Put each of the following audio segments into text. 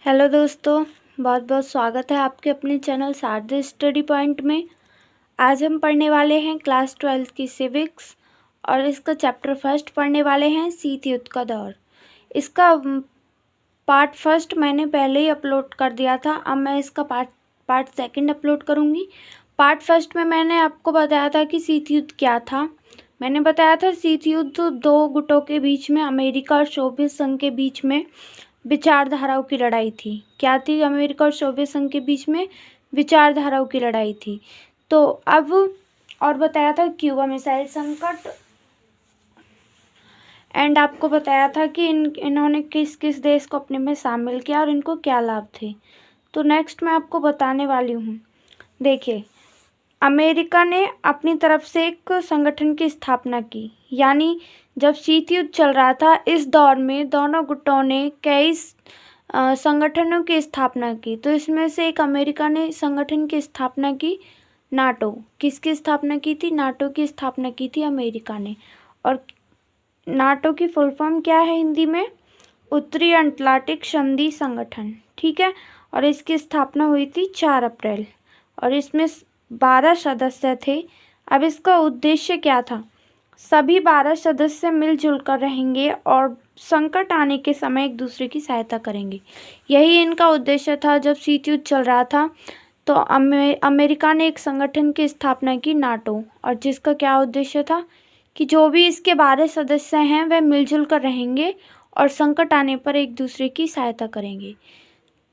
Hello दोस्तों, बहुत बहुत स्वागत है आपके अपने चैनल शारदा स्टडी पॉइंट में। आज हम पढ़ने वाले हैं क्लास 12 की सिविक्स और इसका चैप्टर फर्स्ट पढ़ने वाले हैं शीत युद्ध का दौर। इसका पार्ट फर्स्ट मैंने पहले ही अपलोड कर दिया था। अब मैं इसका पार्ट सेकंड अपलोड करूँगी। पार्ट फर्स्ट में मैंने आपको बताया था कि शीत युद्ध क्या था। मैंने बताया था शीत युद्ध दो गुटों के बीच में, अमेरिका और सोवियत संघ के बीच में विचारधाराओं की लड़ाई थी। क्या थी? अमेरिका और सोवियत संघ के बीच में विचारधाराओं की लड़ाई थी। तो अब और बताया था क्यूबा मिसाइल संकट, एंड आपको बताया था कि इन्होंने किस किस देश को अपने में शामिल किया और इनको क्या लाभ थे। तो नेक्स्ट मैं आपको बताने वाली हूँ। देखिए, अमेरिका ने अपनी तरफ से एक संगठन की स्थापना की, यानी जब शीत युद्ध चल रहा था इस दौर में दोनों गुटों ने कई संगठनों की स्थापना की। तो इसमें से एक अमेरिका ने संगठन की स्थापना की, नाटो। किसकी स्थापना की थी? नाटो की स्थापना की थी अमेरिका ने। और नाटो की फुल फॉर्म क्या है हिंदी में? उत्तरी अटलांटिक संधि संगठन, ठीक है। और इसकी स्थापना हुई थी 4 अप्रैल और इसमें 12 सदस्य थे। अब इसका उद्देश्य क्या था? सभी 12 सदस्य मिलजुल कर रहेंगे और संकट आने के समय एक दूसरे की सहायता करेंगे। यही इनका उद्देश्य था। जब शीत युद्ध चल रहा था तो अमेरिका ने एक संगठन की स्थापना की, नाटो, और जिसका क्या उद्देश्य था कि जो भी इसके 12 सदस्य हैं वह मिलजुल कर रहेंगे और संकट आने पर एक दूसरे की सहायता करेंगे।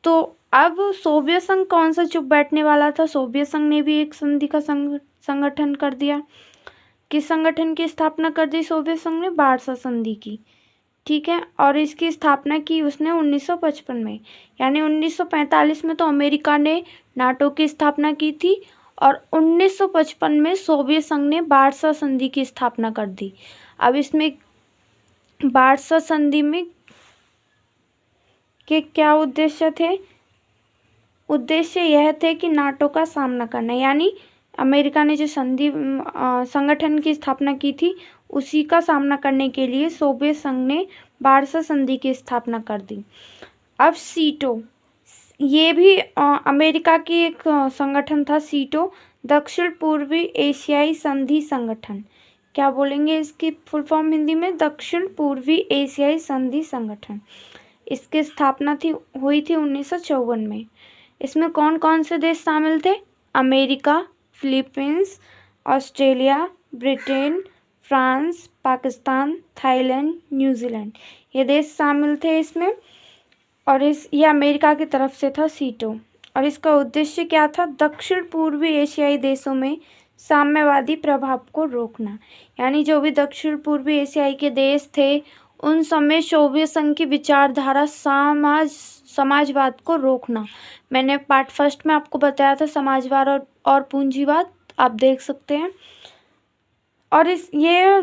तो अब सोवियत संघ कौन सा चुप बैठने वाला था? सोवियत संघ ने भी एक संधि का संगठन कर दिया। किस संगठन की स्थापना कर दी सोवियत संघ ने? वार्सा संधि की, ठीक है। और इसकी स्थापना की उसने 1955 में, यानी 1945 में तो अमेरिका ने नाटो की स्थापना की थी और 1955 में सोवियत संघ ने वार्सा संधि की स्थापना कर दी। अब इसमें वार्सा संधि में के क्या उद्देश्य थे? उद्देश्य यह थे कि नाटो का सामना करना, यानी अमेरिका ने जो संगठन की स्थापना की थी उसी का सामना करने के लिए सोवियत संघ ने वार्सा संधि की स्थापना कर दी। अब सीटो, ये भी अमेरिका की एक संगठन था। सीटो, दक्षिण पूर्वी एशियाई संधि संगठन। क्या बोलेंगे इसकी फुल फॉर्म हिंदी में? दक्षिण पूर्वी एशियाई संधि संगठन। इसकी स्थापना हुई थी 1954 में। इसमें कौन कौन से देश शामिल थे? America, Philippines, Australia, Britain, France, Pakistan, Thailand, New Zealand, ये देश शामिल थे इसमें। और ये अमेरिका की तरफ से था सीटो। और इसका उद्देश्य क्या था? दक्षिण पूर्वी एशियाई देशों में साम्यवादी प्रभाव को रोकना, यानी जो भी दक्षिण पूर्वी एशियाई के देश थे उन समय सोवियत संघ की विचारधारा समाजवाद को रोकना। मैंने पार्ट फर्स्ट में आपको बताया था समाजवाद और पूंजीवाद, आप देख सकते हैं। और ये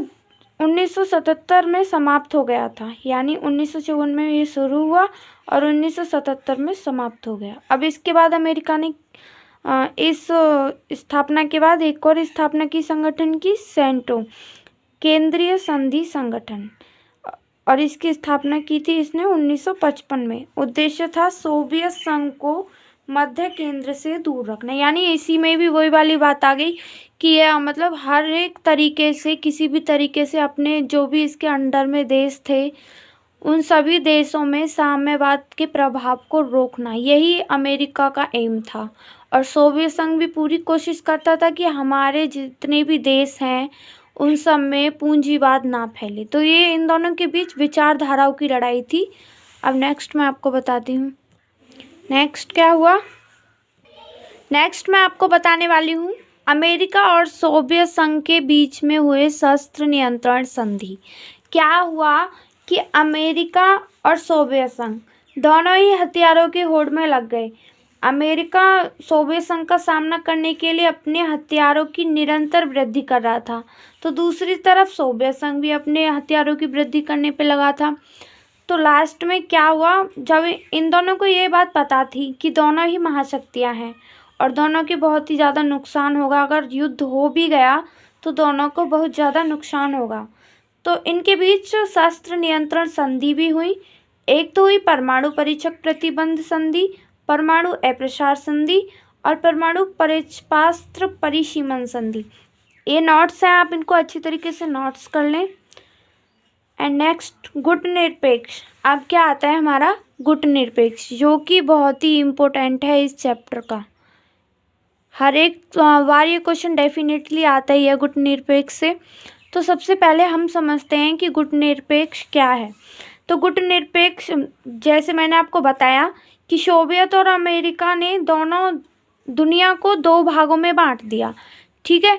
1977 में समाप्त हो गया था, यानी 1954 में ये शुरू हुआ और 1977 में समाप्त हो गया। अब इसके बाद अमेरिका ने इस स्थापना के बाद एक और स्थापना की संगठन की, सेंटो, केंद्रीय संधि संगठन, और इसकी स्थापना की थी इसने 1955 में। उद्देश्य था सोवियत संघ को मध्य केंद्र से दूर रखना, यानी इसी में भी वही वाली बात आ गई कि यह मतलब हर एक तरीके से, किसी भी तरीके से अपने जो भी इसके अंडर में देश थे उन सभी देशों में साम्यवाद के प्रभाव को रोकना, यही अमेरिका का एम था। और सोवियत संघ भी पूरी कोशिश करता था कि हमारे जितने भी देश हैं उन सब में पूंजीवाद ना फैले। तो ये इन दोनों के बीच विचारधाराओं की लड़ाई थी। अब नेक्स्ट मैं आपको बताती हूँ नेक्स्ट क्या हुआ। नेक्स्ट मैं आपको बताने वाली हूँ अमेरिका और सोवियत संघ के बीच में हुए शस्त्र नियंत्रण संधि। क्या हुआ कि अमेरिका और सोवियत संघ दोनों ही हथियारों की होड़ में लग गए। अमेरिका सोवियत संघ का सामना करने के लिए अपने हथियारों की निरंतर वृद्धि कर रहा था, तो दूसरी तरफ सोवियत संघ भी अपने हथियारों की वृद्धि करने पे लगा था। तो लास्ट में क्या हुआ, जब इन दोनों को ये बात पता थी कि दोनों ही महाशक्तियाँ हैं और दोनों के बहुत ही ज़्यादा नुकसान होगा, अगर युद्ध हो भी गया तो दोनों को बहुत ज़्यादा नुकसान होगा, तो इनके बीच शस्त्र नियंत्रण संधि भी हुई। एक तो हुई परमाणु परीक्षक प्रतिबंध संधि, परमाणु अप्रसार संधि और परमाणु परिपास्त्र परिसीमन संधि। ये नोट्स हैं, आप इनको अच्छी तरीके से नोट्स कर लें। एंड नेक्स्ट गुट निरपेक्ष। अब क्या आता है हमारा गुट निरपेक्ष, जो कि बहुत ही इम्पोर्टेंट है इस चैप्टर का। हर एक बार ये क्वेश्चन डेफिनेटली आता ही है गुट निरपेक्ष से। तो सबसे पहले हम समझते हैं कि गुट निरपेक्ष क्या है। तो गुट निरपेक्ष, जैसे मैंने आपको बताया कि सोवियत और अमेरिका ने दोनों दुनिया को दो भागों में बांट दिया। ठीक है,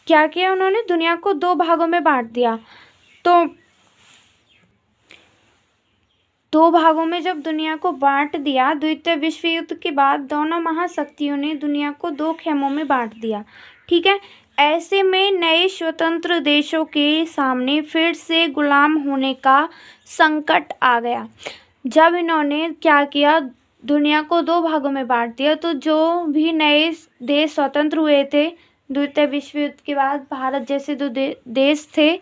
क्या किया उन्होंने, दुनिया को दो भागों में बांट दिया। तो दो भागों में जब दुनिया को बांट दिया, द्वितीय विश्व युद्ध के बाद दोनों महाशक्तियों ने दुनिया को दो खेमों में बांट दिया। ठीक है, ऐसे में नए स्वतंत्र देशों के सामने फिर से गुलाम होने का संकट आ गया। जब इन्होंने क्या किया, दुनिया को दो भागों में बांट दिया, तो जो भी नए देश स्वतंत्र हुए थे द्वितीय विश्व युद्ध के बाद, भारत जैसे दो देश थे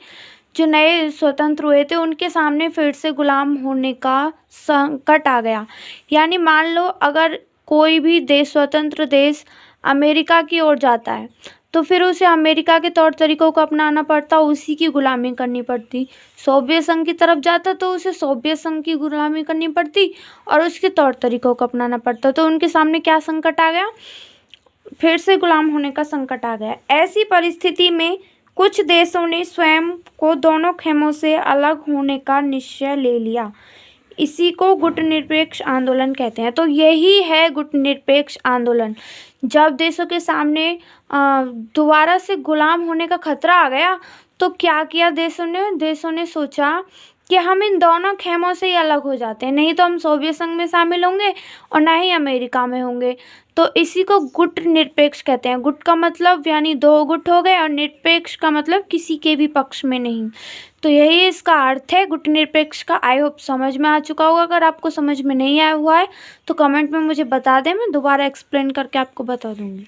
जो नए स्वतंत्र हुए थे, उनके सामने फिर से गुलाम होने का संकट आ गया। यानी मान लो अगर कोई भी देश, स्वतंत्र देश अमेरिका की ओर जाता है तो फिर उसे अमेरिका के तौर तरीकों को अपनाना पड़ता, उसी की गुलामी करनी पड़ती। सोवियत संघ की तरफ जाता तो उसे सोवियत संघ की गुलामी करनी पड़ती और उसके तौर तरीकों को अपनाना पड़ता। तो उनके सामने क्या संकट आ गया, फिर से गुलाम होने का संकट आ गया। ऐसी परिस्थिति में कुछ देशों ने स्वयं को दोनों खेमों से अलग होने का निश्चय ले लिया। इसी को गुटनिरपेक्ष आंदोलन कहते हैं। तो यही है गुटनिरपेक्ष आंदोलन। जब देशों के सामने दोबारा से गुलाम होने का खतरा आ गया तो क्या किया देशों ने सोचा कि हम इन दोनों खेमों से ही अलग हो जाते हैं, नहीं तो हम सोवियत संघ में शामिल होंगे और ना ही अमेरिका में होंगे। तो इसी को गुट निरपेक्ष कहते हैं। गुट का मतलब यानी दो गुट हो गए और निरपेक्ष का मतलब किसी के भी पक्ष में नहीं। तो यही इसका अर्थ है गुट निरपेक्ष का। आई होप समझ में आ चुका होगा। अगर आपको समझ में नहीं आया हुआ है तो कमेंट में मुझे बता दें, मैं दोबारा एक्सप्लेन करके आपको बता दूंगी।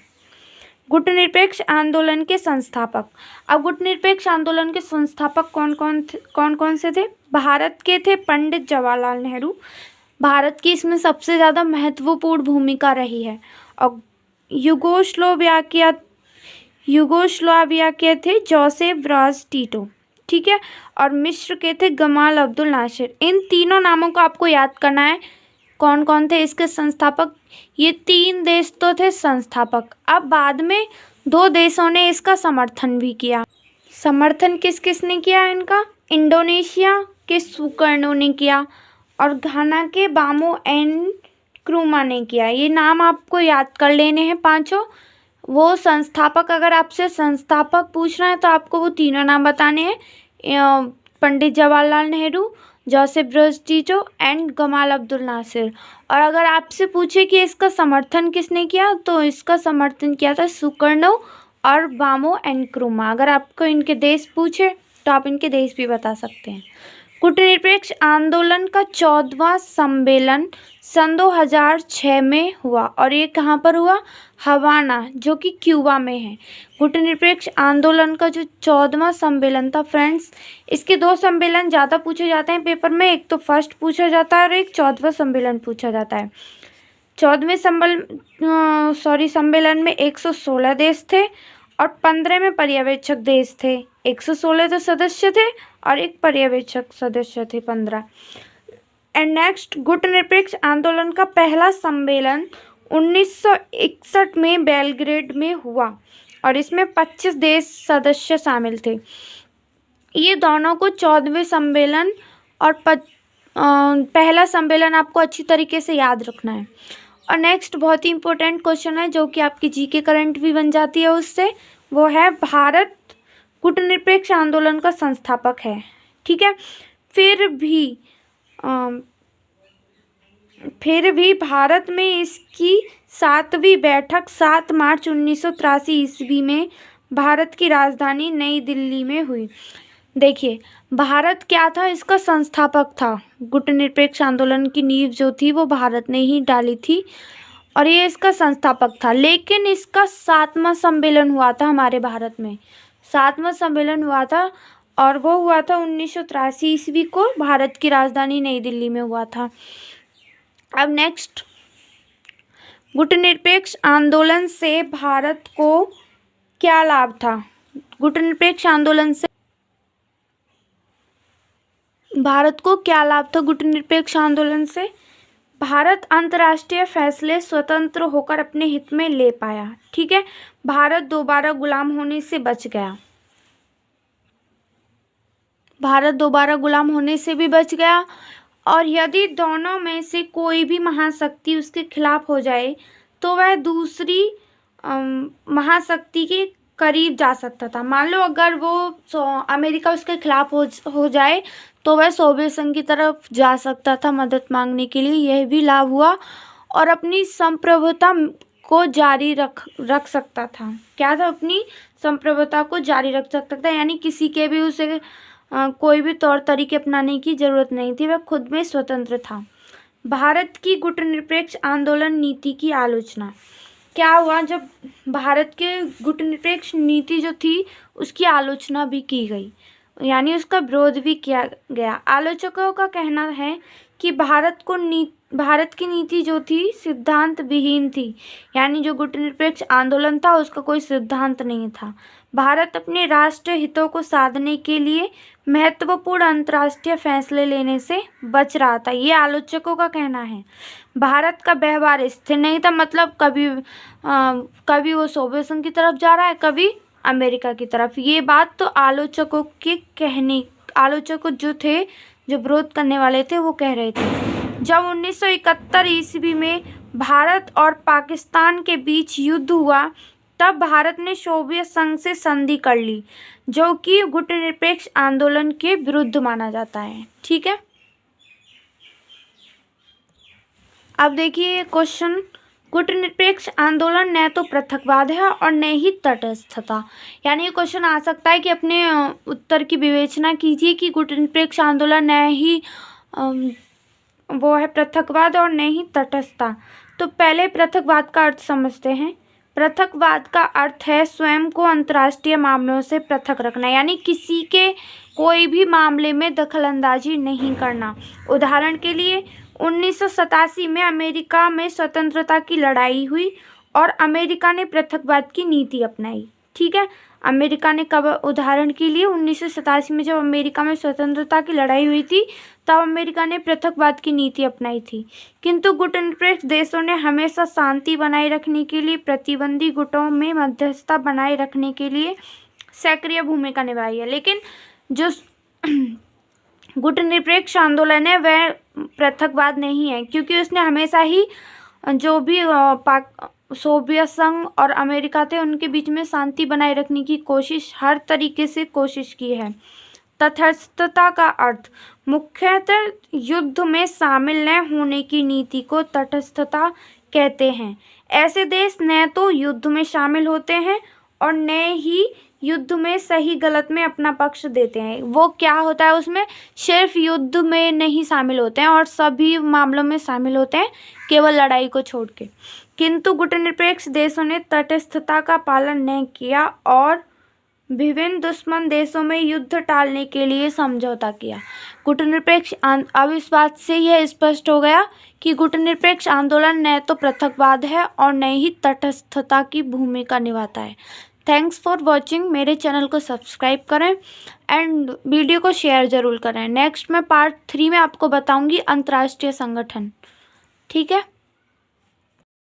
गुटनिरपेक्ष आंदोलन के संस्थापक। अब गुटनिरपेक्ष आंदोलन के संस्थापक कौन कौन से थे? भारत के थे पंडित जवाहरलाल नेहरू। भारत की इसमें सबसे ज़्यादा महत्वपूर्ण भूमिका रही है। और युगोस्लाविया के थे जोसेफ ब्राज टीटो। ठीक है, और मिस्र के थे गमाल अब्दुल नासिर। इन तीनों नामों को आपको याद करना है। कौन कौन थे इसके संस्थापक? ये तीन देश तो थे संस्थापक। अब बाद में दो देशों ने इसका समर्थन भी किया। समर्थन किस किस ने किया इनका? इंडोनेशिया के सुकर्णो ने किया और घाना के बामो एंड क्रूमा ने किया। ये नाम आपको याद कर लेने हैं पांचों। वो संस्थापक, अगर आपसे संस्थापक पूछ रहे हैं तो आपको वो तीनों नाम बताने हैं, Pandit Jawaharlal Nehru, Joseph Broz Tito and Gamal Abdul Nasser. और अगर आपसे पूछे कि इसका समर्थन किसने किया तो इसका समर्थन किया था सुकर्णो और बामो एंड क्रूमा। अगर आपको इनके देश पूछे तो आप इनके देश भी बता सकते हैं। गुटनिरपेक्ष आंदोलन का 14वां सम्मेलन सन 2006 में हुआ और ये कहाँ पर हुआ? हवाना, जो कि क्यूबा में है। गुटनिरपेक्ष आंदोलन का जो 14वां सम्मेलन था फ्रेंड्स, इसके दो सम्मेलन ज़्यादा पूछे जाते हैं पेपर में। एक तो फर्स्ट पूछा जाता है और एक 14वां सम्मेलन पूछा जाता है। 14वें सम्मेलन में 116 देश थे और 15 में पर्यवेक्षक देश थे। 116 तो सदस्य थे और एक पर्यवेक्षक सदस्य थे 15। एंड नेक्स्ट, गुटनिरपेक्ष आंदोलन का पहला सम्मेलन 1961 में बेलग्रेड में हुआ और इसमें 25 देश सदस्य शामिल थे। ये दोनों को 14वें सम्मेलन और पहला सम्मेलन आपको अच्छी तरीके से याद रखना है। और नेक्स्ट बहुत ही इंपॉर्टेंट क्वेश्चन है जो कि आपकी जीके करंट भी बन जाती है उससे, वो है भारत गुटनिरपेक्ष आंदोलन का संस्थापक है। ठीक है, फिर भी भारत में इसकी 7वीं बैठक 7 मार्च 1983 ईस्वी में भारत की राजधानी नई दिल्ली में हुई। देखिए, भारत क्या था? इसका संस्थापक था। गुटनिरपेक्ष आंदोलन की नींव जो थी वो भारत ने ही डाली थी और ये इसका संस्थापक था। लेकिन इसका 7वां सम्मेलन हुआ था हमारे भारत में। 7वां सम्मेलन हुआ था और वो हुआ था 1983 ईस्वी को, भारत की राजधानी नई दिल्ली में हुआ था। अब नेक्स्ट, गुटनिरपेक्ष आंदोलन से भारत को क्या लाभ था? गुटनिरपेक्ष आंदोलन से भारत को क्या लाभ था? गुटनिरपेक्ष आंदोलन से भारत अंतर्राष्ट्रीय फैसले स्वतंत्र होकर अपने हित में ले पाया। ठीक है, भारत दोबारा गुलाम होने से बच गया। भारत दोबारा गुलाम होने से भी बच गया। और यदि दोनों में से कोई भी महाशक्ति उसके खिलाफ हो जाए तो वह दूसरी महाशक्ति के करीब जा सकता था। मान लो अगर वो अमेरिका उसके खिलाफ हो जाए तो वह सोवियत संघ की तरफ जा सकता था मदद मांगने के लिए, यह भी लाभ हुआ। और अपनी संप्रभुता को जारी रख सकता था। क्या था? अपनी संप्रभुता को जारी रख सकता था, यानी किसी के भी उसे कोई भी तौर तरीके अपनाने की जरूरत नहीं थी, वह खुद में स्वतंत्र था। भारत की गुटनिरपेक्ष आंदोलन नीति की आलोचना। क्या हुआ? जब भारत के गुटनिरपेक्ष नीति जो थी उसकी आलोचना भी की गई, यानी उसका विरोध भी किया गया। आलोचकों का कहना है कि भारत की नीति जो थी सिद्धांत विहीन थी, यानी जो गुटनिरपेक्ष आंदोलन था उसका कोई सिद्धांत नहीं था। भारत अपने राष्ट्रीय हितों को साधने के लिए महत्वपूर्ण अंतर्राष्ट्रीय फैसले लेने से बच रहा था, ये आलोचकों का कहना है। भारत का व्यवहार स्थिर नहीं था, मतलब कभी वो सोवियत संघ की तरफ जा रहा है, कभी अमेरिका की तरफ। ये बात तो आलोचकों जो थे, जो विरोध करने वाले थे, वो कह रहे थे। जब 1971 ईस्वी में भारत और पाकिस्तान के बीच युद्ध हुआ तब भारत ने सोवियत संघ से संधि कर ली, जो कि गुटनिरपेक्ष आंदोलन के विरुद्ध माना जाता है। ठीक है, अब देखिए क्वेश्चन, गुटनिरपेक्ष आंदोलन न तो पृथकवाद है और न ही तटस्थता। यानी ये क्वेश्चन आ सकता है कि अपने उत्तर की विवेचना कीजिए कि गुटनिरपेक्ष आंदोलन न ही वो है पृथकवाद और न ही तटस्थता। तो पहले पृथकवाद का अर्थ समझते हैं। पृथकवाद का अर्थ है स्वयं को अंतर्राष्ट्रीय मामलों से पृथक रखना, यानी किसी के कोई भी मामले में दखलंदाजी नहीं करना। उदाहरण के लिए 1987 में अमेरिका में स्वतंत्रता की लड़ाई हुई और अमेरिका ने पृथकवाद की नीति अपनाई। ठीक है, अमेरिका ने कब? उदाहरण के लिए 1987 में जब अमेरिका में स्वतंत्रता की लड़ाई हुई थी तब अमेरिका ने पृथकवाद की नीति अपनाई थी। किंतु गुटनिरपेक्ष देशों ने हमेशा शांति बनाए रखने के लिए प्रतिबंधी गुटों में मध्यस्थता बनाए रखने के लिए सक्रिय भूमिका निभाई है। लेकिन जो गुटनिरपेक्ष आंदोलन है वह पृथकवाद नहीं है, क्योंकि उसने हमेशा ही जो भी सोवियत संघ और अमेरिका थे उनके बीच में शांति बनाए रखने की कोशिश, हर तरीके से कोशिश की है। तटस्थता का अर्थ मुख्यतः युद्ध में शामिल न होने की नीति को तटस्थता कहते हैं। ऐसे देश न तो युद्ध में शामिल होते हैं और न ही युद्ध में सही गलत में अपना पक्ष देते हैं। वो क्या होता है, उसमें सिर्फ युद्ध में नहीं शामिल होते हैं और सभी मामलों में शामिल होते हैं, केवल लड़ाई को छोड़ के। किंतु गुटनिरपेक्ष देशों ने तटस्थता का पालन नहीं किया और विभिन्न दुश्मन देशों में युद्ध टालने के लिए समझौता किया। गुटनिरपेक्ष अब इस बात से यह स्पष्ट हो गया कि गुटनिरपेक्ष आंदोलन न तो पृथकवाद है और न ही तटस्थता की भूमिका निभाता है। Thanks for watching. मेरे चैनल को सब्सक्राइब करें एंड वीडियो को शेयर ज़रूर करें। नेक्स्ट मैं पार्ट 3 में आपको बताऊंगी अंतर्राष्ट्रीय संगठन। ठीक है।